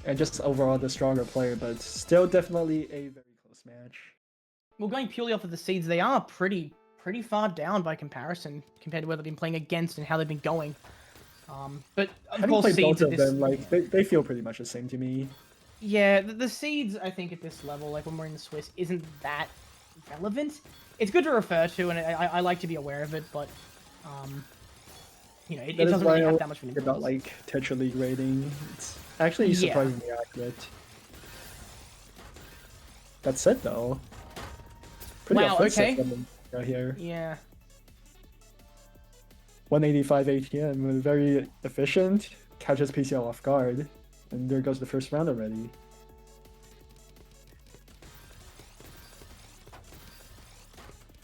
and just overall the stronger player, but still definitely a very close match. Well, going purely off of the seeds, they are pretty far down by comparison compared to where they've been playing against and how they've been going. But of Having course, played both seeds at of this, them, like they feel pretty much the same to me. yeah, the seeds I think at this level, like when we're in the Swiss, isn't that relevant. It's good to refer to, and I like to be aware of it, but you know, it That is doesn't why really I have always that much of an think about influence. like Tetra League rating. It's actually Yeah. surprisingly accurate. That said, though, pretty Wow. offensive Okay. from them right here. Yeah. 185 ATM, very efficient, catches PC0 off guard, and there goes the first round already.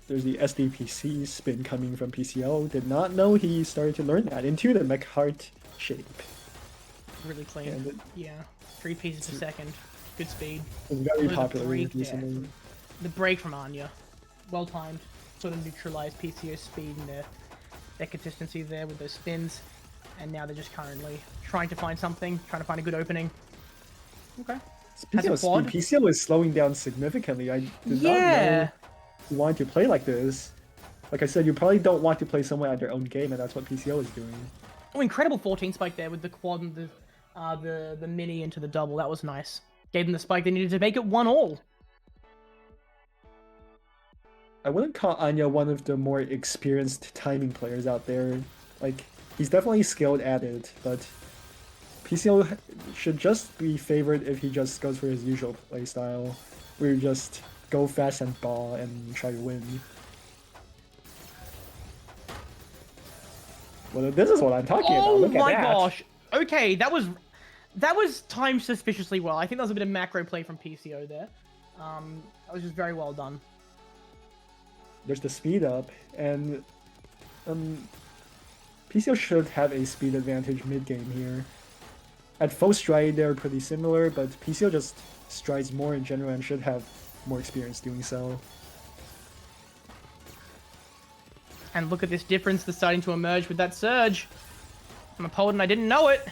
There's the SDPC spin coming from PC0. Did not know he started to learn that into the mech heart shape. Really clean. And Yeah. 3 pieces per second. Good speed. it's very Look at popular the break there. recently. The break from Anya. Well timed. Sort of neutralized PCO's speed and their consistency there with those spins. And now they're just currently trying to find something, trying to find a good opening. Okay. Speaking of quad? speed, PCO is slowing down significantly. I did not know you wanted to play like this. Like I said, you probably don't want to play someone at their own game, and that's what PCO is doing. Oh, incredible 14 spike there with the quad and the mini into the double. That was nice. Gave them the spike they needed to make it 1-all. I wouldn't call Anya one of the more experienced timing players out there. Like, he's definitely skilled at it, but PCO should just be favored if he just goes for his usual playstyle, where you just go fast and ball and try to win. Well, this is what I'm talking about. Look at that. Oh my gosh. Okay, that was timed suspiciously well. I think that was a bit of macro play from PCO there. That was just very well done. There's the speed up, and PCO should have a speed advantage mid-game here. At full stride, they're pretty similar, but PCO just strides more in general and should have more experience doing so. And look at this difference that's starting to emerge with that surge. I'm a poet and I didn't know it.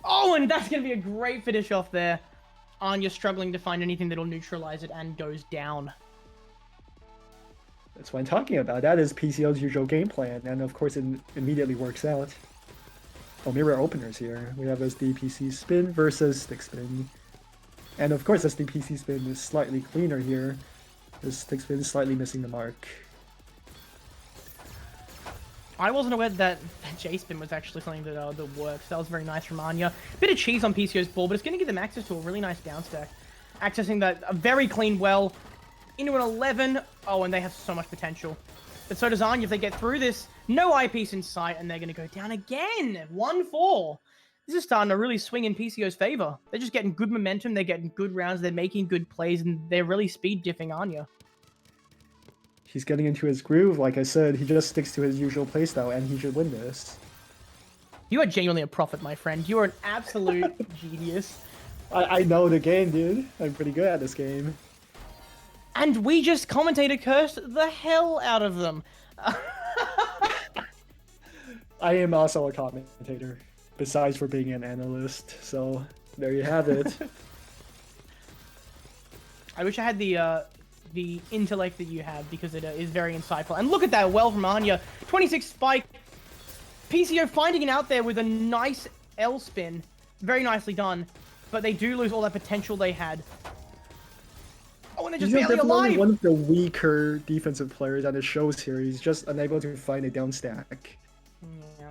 Oh, and that's going to be a great finish off there. Anya struggling to find anything that'll neutralize it and goes down. That's what I'm talking about. That is PCO's usual game plan, and of course it immediately works out. Oh, mirror openers here. We have SDPC spin versus stick spin. And of course SDPC spin is slightly cleaner here. The stick spin is slightly missing the mark. I wasn't aware that J-spin was actually something that works. That was very nice from Anya. Bit of cheese on PCO's ball, but it's going to give them access to a really nice down stack. Accessing that a very clean well into an 11. Oh, and they have so much potential. But so does Anya if they get through this. No eyepiece in sight, and they're going to go down again. 1-4. This is starting to really swing in PCO's favor. They're just getting good momentum. They're getting good rounds. They're making good plays, and they're really speed diffing Anya. He's getting into his groove. Like I said, he just sticks to his usual playstyle, and he should win this. You are genuinely a prophet, my friend. You are an absolute genius. I know the game, dude. I'm pretty good at this game. And we just commentator cursed the hell out of them. I am also a commentator, besides for being an analyst. So there you have it. I wish I had the intellect that you have, because it is very insightful. And look at that well from Anya. 26 spike. PCO finding it out there with a nice L spin. Very nicely done. But they do lose all that potential they had. Oh, and they're just barely definitely alive. one of the weaker defensive players on the shows here. He's just unable to find a down stack. Yeah.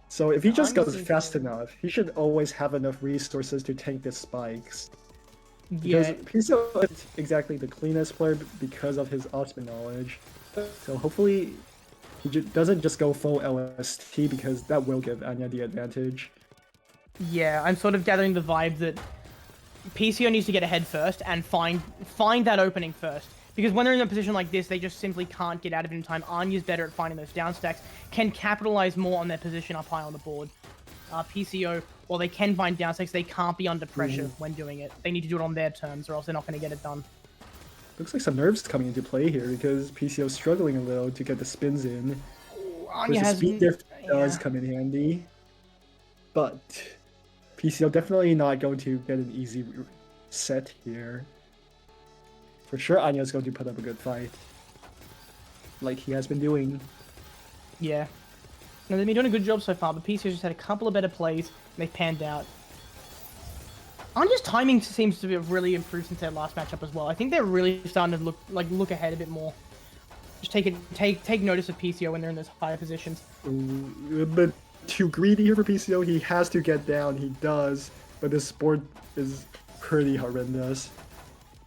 So if he just goes Honestly, fast enough, he should always have enough resources to tank the spikes. Yeah. Because PCO isn't exactly the cleanest player because of his off-spin knowledge. So hopefully he doesn't just go full LST, because that will give Anya the advantage. Yeah, I'm sort of gathering the vibe that PCO needs to get ahead first and find that opening first. Because when they're in a position like this, they just simply can't get out of it in time. Anya's better at finding those down stacks, can capitalize more on their position up high on the board. PCO, while they can find down stacks, they can't be under pressure when doing it. They need to do it on their terms, or else they're not going to get it done. Looks like some nerves coming into play here, because PCO's struggling a little to get the spins in. Anya The has speed diff does come in handy. But PCO definitely not going to get an easy set here. For sure, Anya's going to put up a good fight. Like he has been doing. Yeah. No, they've been doing a good job so far, but PCO just had a couple of better plays, and they panned out. Anya's timing seems to have really improved since their last matchup as well. I think they're really starting to look ahead a bit more. Just take notice of PCO when they're in those higher positions. A bit too greedy here for PCO. He has to get down. He does, but this board is pretty horrendous.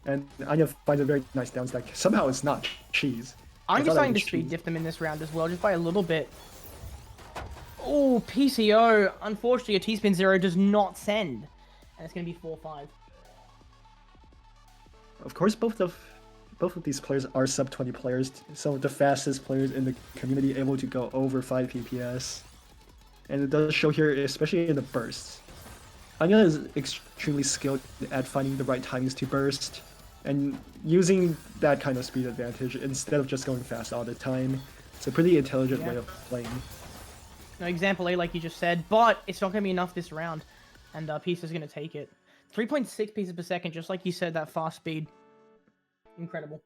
And Anya finds a very nice down stack. Somehow it's not cheese. Anya's starting to speed diff them in this round as well, just by a little bit. Oh, PCO. Unfortunately, a T-spin 0 does not send. And it's going to be 4-5. Of course, both of these players are sub 20 players, some of the fastest players in the community, able to go over 5 PPS. And it does show here, especially in the bursts. Anya is extremely skilled at finding the right timings to burst, and using that kind of speed advantage instead of just going fast all the time. It's a pretty intelligent way of playing. No, example A, like you just said, but it's not going to be enough this round, and Piece is going to take it. 3.6 pieces per second, just like you said, that fast speed. Incredible.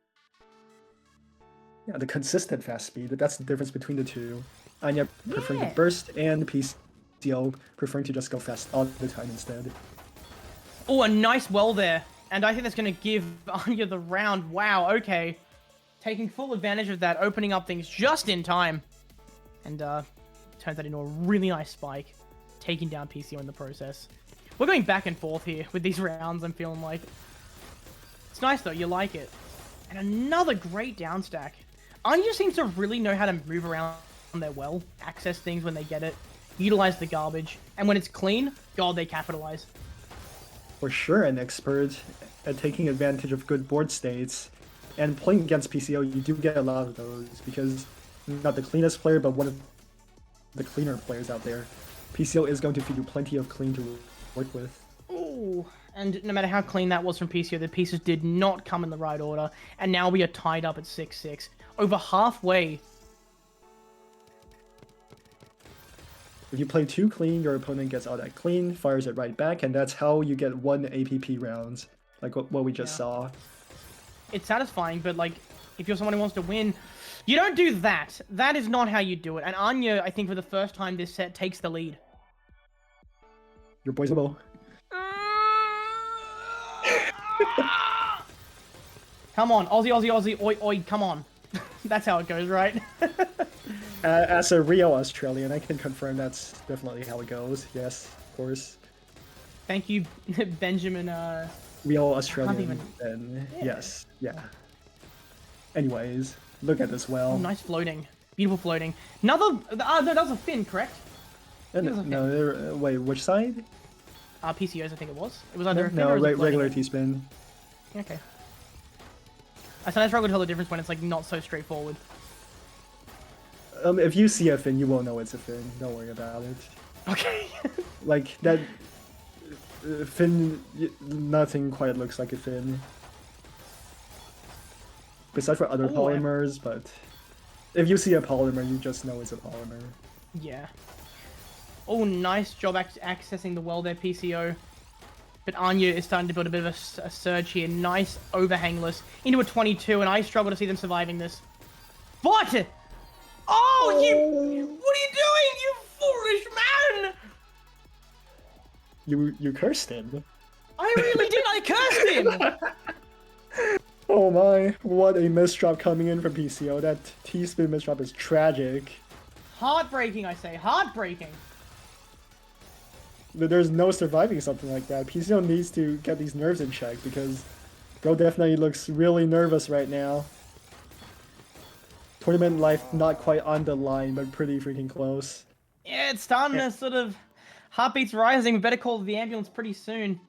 Yeah, the consistent fast speed, that's the difference between the two. Anya preferring to burst, and PCO preferring to just go fast all the time instead. Oh, a nice well there. And I think that's going to give Anya the round. Wow, okay. Taking full advantage of that, opening up things just in time. And turns that into a really nice spike, taking down PCO in the process. We're going back and forth here with these rounds, I'm feeling like. It's nice, though. You like it. And another great down stack. Anya seems to really know how to move around their well, access things when they get it, utilize the garbage, and when it's clean, God, they capitalize. For sure, an expert at taking advantage of good board states. And playing against PCO, you do get a lot of those, because not the cleanest player, but one of the cleaner players out there. PCO is going to feed you plenty of clean to work with. Ooh, and no matter how clean that was from PCO, the pieces did not come in the right order, and now we are tied up at 6-6. Over halfway. If you play too clean, your opponent gets all that clean, fires it right back, and that's how you get 1 APP rounds, like what we just saw. It's satisfying, but like, if you're someone who wants to win, you don't do that. That is not how you do it. And Anya, I think for the first time this set, takes the lead. Your boy's a bow. Come on, Aussie, Aussie, Aussie, oi, oi, come on. That's how it goes, right? As a real Australian, I can confirm that's definitely how it goes. Yes, of course. Thank you, Benjamin. Real Australian, then yes, yeah. Anyways, look at this well. Oh, nice floating. Beautiful floating. Another... no, that was a fin, correct? No, wait, which side? PCOs, I think it was. It was either a fin or regular T-spin. Okay. I sometimes struggle to tell the difference when it's like not so straightforward. If you see a fin, you won't know it's a fin. Don't worry about it. Okay. Like, that... fin... Nothing quite looks like a fin. Besides for other polymers, but... If you see a polymer, you just know it's a polymer. Yeah. Oh, nice job accessing the well there, PCO. But Anya is starting to build a bit of a surge here. Nice overhangless into a 22, and I struggle to see them surviving this. But... Oh, you... What are you doing, you foolish man? You cursed him. I really did. I cursed him. Oh my, what a misdrop coming in from PCO. That T-spin misdrop is tragic. Heartbreaking, I say. Heartbreaking. There's no surviving something like that. PCO needs to get these nerves in check, because bro definitely looks really nervous right now. Tournament life not quite on the line, but pretty freaking close. Yeah, it's starting to sort of... Heartbeats rising. We better call the ambulance pretty soon.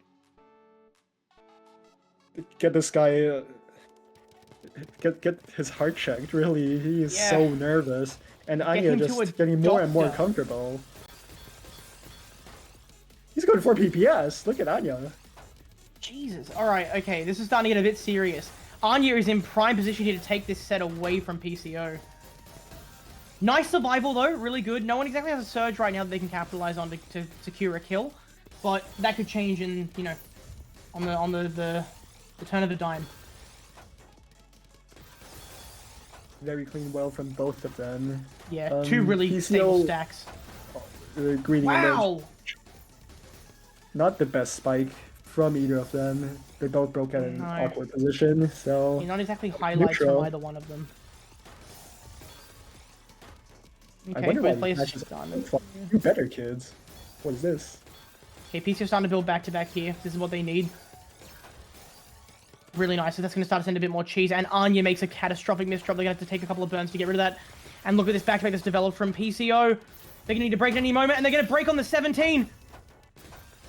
Get this guy... Get his heart checked, really. He is so nervous. And Anya just getting more and more comfortable. He's going for PPS. Look at Anya. Jesus. Alright, okay. This is starting to get a bit serious. Anya is in prime position here to take this set away from PCO. Nice survival, though. Really good. No one exactly has a surge right now that they can capitalize on to secure a kill. but that could change in, you know, on the turn of the dime. Very clean well from both of them. Yeah, two really stable stacks. Greeting wow! Not the best spike from either of them. They both broke at an awkward position, so... Not exactly highlights from either one of them. Okay, both players done. You better, kids. What is this? Okay, PC starting to build back-to-back here. This is what they need. Really nice. So that's going to start to send a bit more cheese. And Anya makes a catastrophic misdrop. They're going to have to take a couple of burns to get rid of that. And look at this back-to-back that's developed from PCO. They're going to need to break at any moment. And they're going to break on the 17.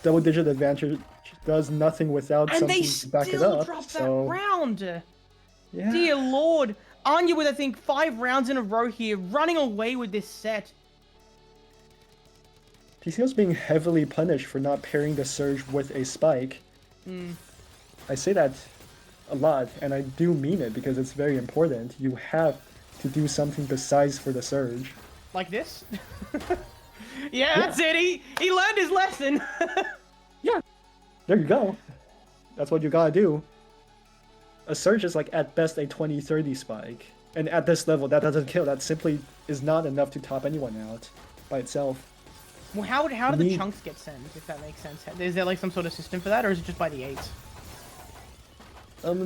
Double-digit advantage does nothing without something to back it up. And they still drop that round. Yeah. Dear Lord. Anya with, I think, 5 rounds in a row here. Running away with this set. PCO's being heavily punished for not pairing the surge with a spike. I say that a lot, and I do mean it because it's very important. You have to do something besides for the surge. Like this? Yeah, that's it. He learned his lesson. Yeah, there you go. That's what you gotta do. A surge is like at best a 20-30 spike. And at this level, that doesn't kill. That simply is not enough to top anyone out by itself. Well, how do the chunks get sent, if that makes sense? Is there like some sort of system for that, or is it just by the 8s?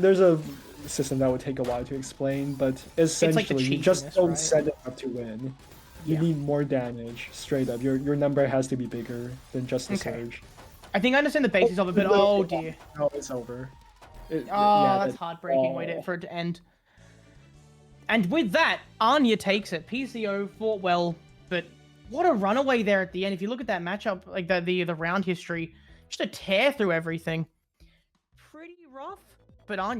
There's a system that would take a while to explain, but essentially you just don't set it up to win. You need more damage, straight up. Your number has to be bigger than just the surge. I think I understand the basics of it, but oh dear. No, it's over. That's heartbreaking. Wait for it to end. And with that, Anya takes it. PCO fought well, but what a runaway there at the end. If you look at that matchup, like the round history, just a tear through everything. Pretty rough, but Anya